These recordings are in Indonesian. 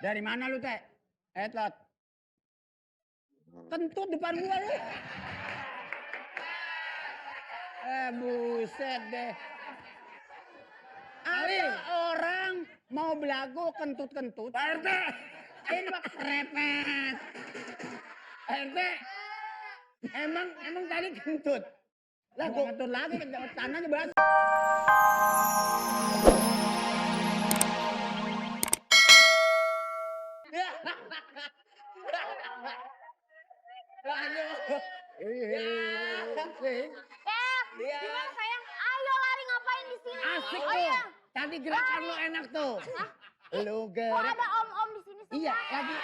Dari mana lu, Teh? Etot. Kentut depan gua lu. Buset deh. Ada orang mau belagu kentut-kentut. Pak RT. Ini mah krepet. RT. Emang tadi kentut. Lah gua kentut lagi tanahnya basah. Gimana sayang? Ayo lari ngapain di sini? Asik tuh. Tadi gerakan lu enak tuh. Lu Oh gerak. ada om-om di sini semua. Iya, lagi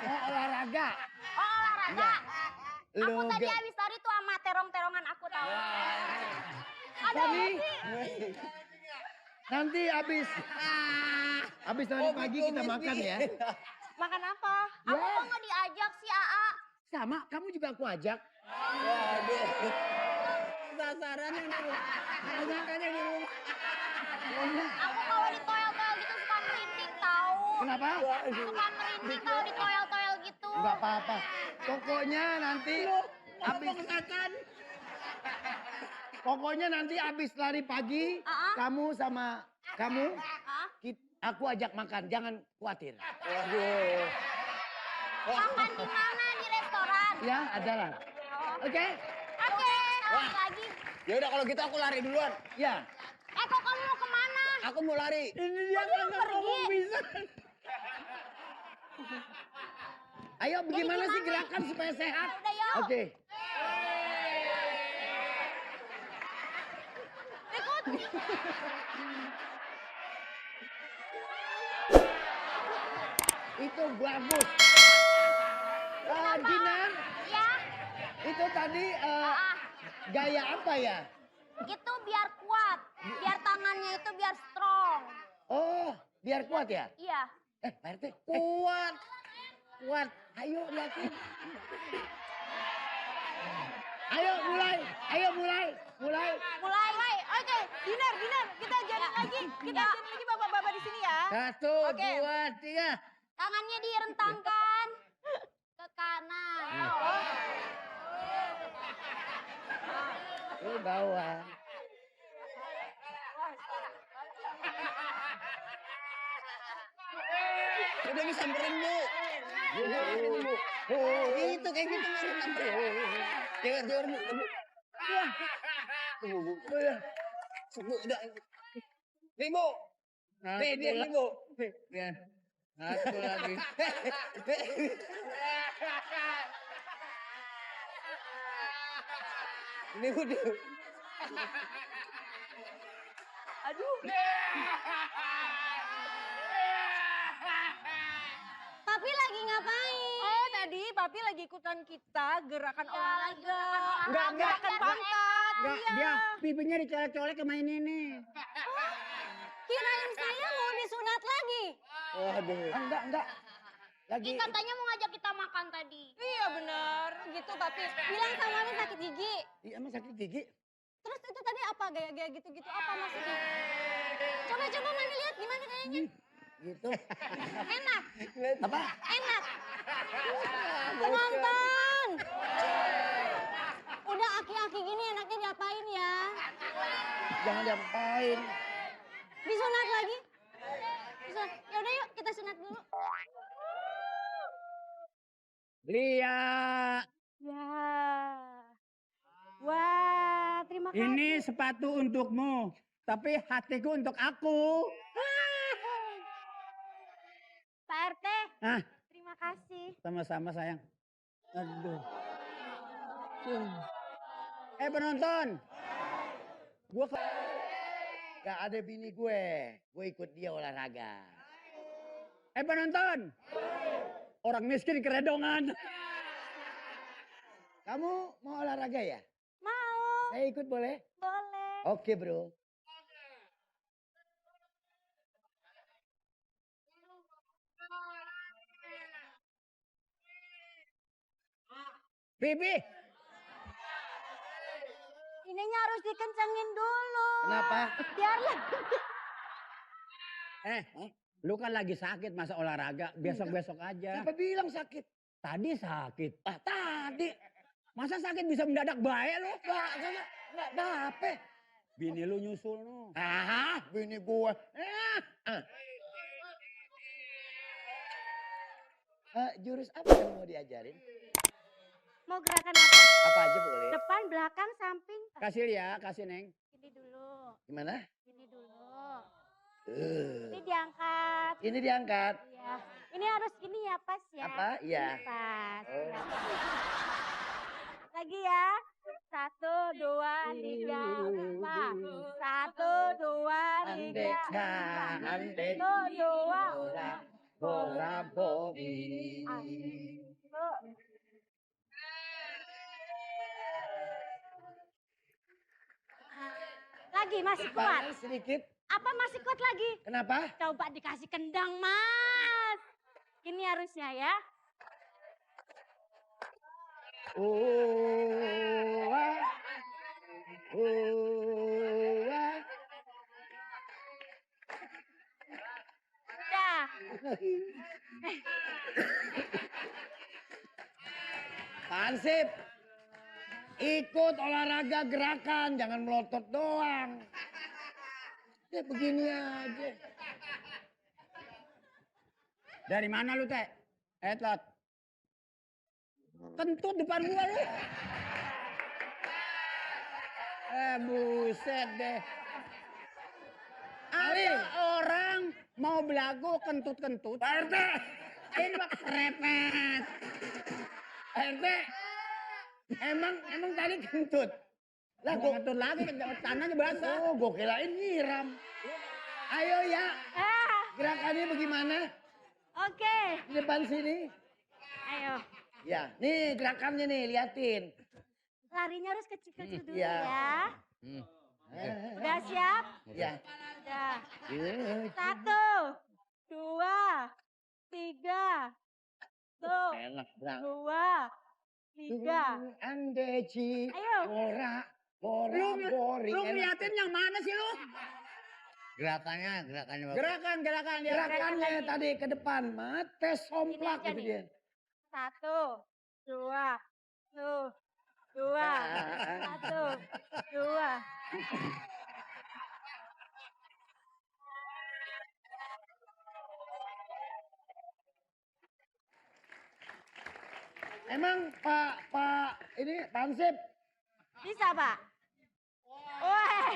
mau olahraga. Oh olahraga. Lu Aku tadi habis lari tuh sama terong-terongan aku tahu. Ada Tadi apa sih? nanti habis lari pagi kita makan ya. Makan apa? Aku kok nggak diajak sih Aa? Sama, kamu juga aku ajak. Waduh. Sasarannya nih. Makannya di rumah. Aku kalau di toel-toel gitu suka merinding tahu. Kenapa? Suka merinding kalau di toel-toel gitu. Enggak apa-apa. Pokoknya nanti Pokoknya nanti habis lari pagi, kamu sama kamu aku ajak makan, jangan khawatir. Waduh. Makan di mana? Di restoran? Ya, ada lah. Oke? Oke. Lagi. Ya udah kalau gitu aku lari duluan. Ya. Kok kamu mau kemana? Aku mau lari. Ini dia kan ngomong bisa. Ayo bagaimana sih gerakan supaya sehat? Udah yuk. Oke. Ikut. Itu bagus. Gina, Ya. itu tadi gaya apa ya? Itu biar kuat. Biar tangannya itu biar strong. Oh, biar kuat ya? Iya. Pak RT, kuat. Kuat. Ayo yakin. Ayo mulai. Mulai. Oke, dinner. Kita jalan lagi. Kita jalan lagi bapak-bapak di sini ya. 1, 2, 3. Tangannya direntangkan ke kanan. Ke bawah. Udah bisa samperin Bu. Itu kayak gitu samperin. Jangan Bu. Bu, udah. Nih Bu. Nih dia nih Bu. Satu lagi. Ini udah. Aduh. Papi lagi ngapain? Oh tadi Papi lagi ikutan kita gerakan olahraga. Enggak. Gerakan pantat. Enggak, dia pipinya dicolek-colek ke main ini. Kirain saya mau disunat lagi. Waduh. Enggak. Lagi. Ih, katanya mau ngajak kita makan tadi. Iya bener, gitu Papi. Bilang sama Mami sakit gigi. Iya, emang sakit gigi. Terus itu tadi apa gaya-gaya gitu-gitu apa maksudnya? Coba Mami lihat gimana kayaknya. Gitu. Enak. Apa? Enak. Penonton. Udah aki-aki gini enaknya diapain ya? Jangan diapain. Disunat lagi? Disunat. Yaudah yuk kita sunat dulu. Lia. Ya. Wah, terima kasih. Ini sepatu untukmu. Tapi hatiku untuk aku. Pak RT, Ah, terima kasih. sama-sama sayang. Aduh. Penonton. Gak ada bini gue. Gue ikut dia olahraga. Penonton. Orang miskin keredongan. Kamu mau olahraga ya? Mau. Saya ikut boleh? Boleh. Oke bro. Bibi. Ininya harus dikencengin dulu. Kenapa? Biar Lu kan lagi sakit masa olahraga, besok-besok aja. Siapa bilang sakit? Tadi sakit. Ah, tadi. Masa sakit bisa mendadak baik lu? Enggak dapet. Bini lu nyusul no. Ah, bini gue. Jurus apa yang mau diajarin? Mau gerakan apa? Apa aja boleh? Depan, belakang, samping. Kasih ya, kasih Neng. Ini dulu. Gimana? Ini dulu. Ini diangkat. Ini diangkat. Iya. Ini harus gini ya, pas ya. Apa? Iya. Ini pas. Oh. Ya. Lagi ya. 1, 2, 3, 4. 1, 2, 3, 4. 1, 2. Bola bobi. Lagi masih kuat. Sedikit. Apa masih kuat lagi? Kenapa? Coba dikasih kendang, Mas. Ini harusnya ya. Udah. Hansip. Ikut olahraga gerakan, jangan melotot doang. Ya begini aja. Dari mana lu, Teh? Lot. Kentut depan gua lu. Buset deh. Ada orang mau belagu kentut-kentut. Pak RT. Ini mah krepet. RT. Emang tadi kentut. Lah Gua kentut lagi, tanahnya basah. Oh, gue kirain nyiram. Ayo ya, gerakannya bagaimana? Oke. Di depan sini. Ayo. Ya, nih gerakannya nih, liatin. Larinya harus kecil-kecil dulu Iya. ya. Udah siap? Ya. Udah. 1, 2, 3. Tuh. Enak banget. 2, 3. Andeci. Ayo. Bora boring. Lu Enak. ngeliatin yang mana sih lu? Gerakannya bagus. Gerakan. Gerakannya tadi ke depan, mate somplak Ini aja gitu nih. dia. 1, 2, 2, 1, 2. Emang Pak ini Hansip. Bisa, Pak? Wah.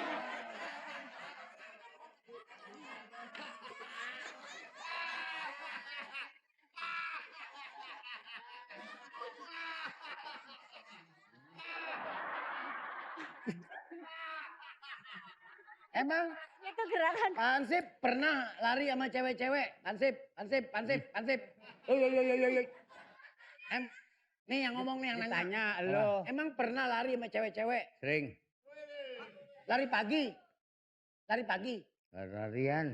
Emang Itu gerakan. Pak Hansip pernah lari sama cewek-cewek? Hansip. Yo. Nih yang ngomong nih yang nanya. Tanya lu. Emang pernah lari sama cewek-cewek? Sering. Lari pagi. Larian.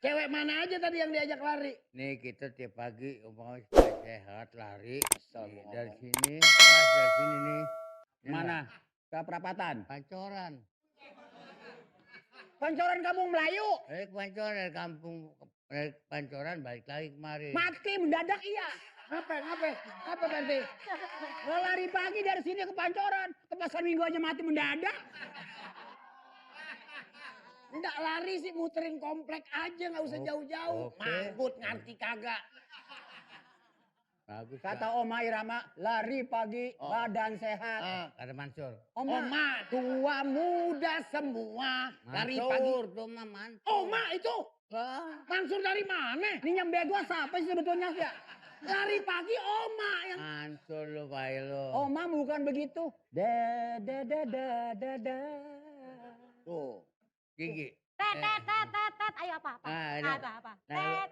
Cewek mana aja tadi yang diajak lari? Nih kita tiap pagi umpamanya supaya sehat lari. Dari sini, pas dari sini nih. Mana? Ke perapatan. Pancoran. Pancoran kampung Melayu. Pancoran dari kampung, dari Pancoran balik lagi kemari. Mati mendadak iya. Apa nanti? Lo lari pagi dari sini ke Pancoran. Ke pasar Minggu aja mati mendadak. Enggak lari sih muterin komplek aja nggak usah jauh-jauh. Oke. Manggut ngerti kagak. Bagus. Kata Oma Irama, lari pagi, badan sehat. Kata Mansur. Oma tua muda semua lari pagi. Mansur tuh mah Mansur. Oma itu Mansur dari mana? Ini yang bego siapa sih sebetulnya ya? Lari pagi Oma yang Mansur lu baik lu. Oma bukan begitu. Da. tuh. Gigi. Tet. Ayo apa? Apa? Nah, Tet.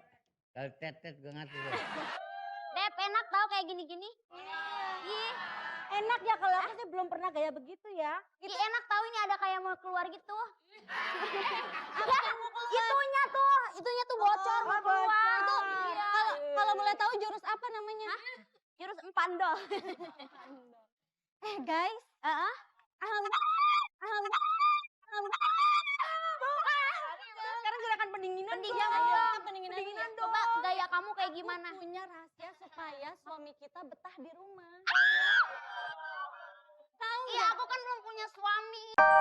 kalau tetet gue ngerti tuh. Dep, enak tau kayak gini-gini. Ih, enak ya kalau aku sih belum pernah gaya begitu ya. Ih, enak tau ini ada kayak mau keluar gitu. Itunya tuh bocor mau keluar. Itu kalau boleh tahu jurus apa namanya? Jurus empandol. Guys, gimana? punya rahasia supaya suami kita betah di rumah. Iya, aku kan belum punya suami.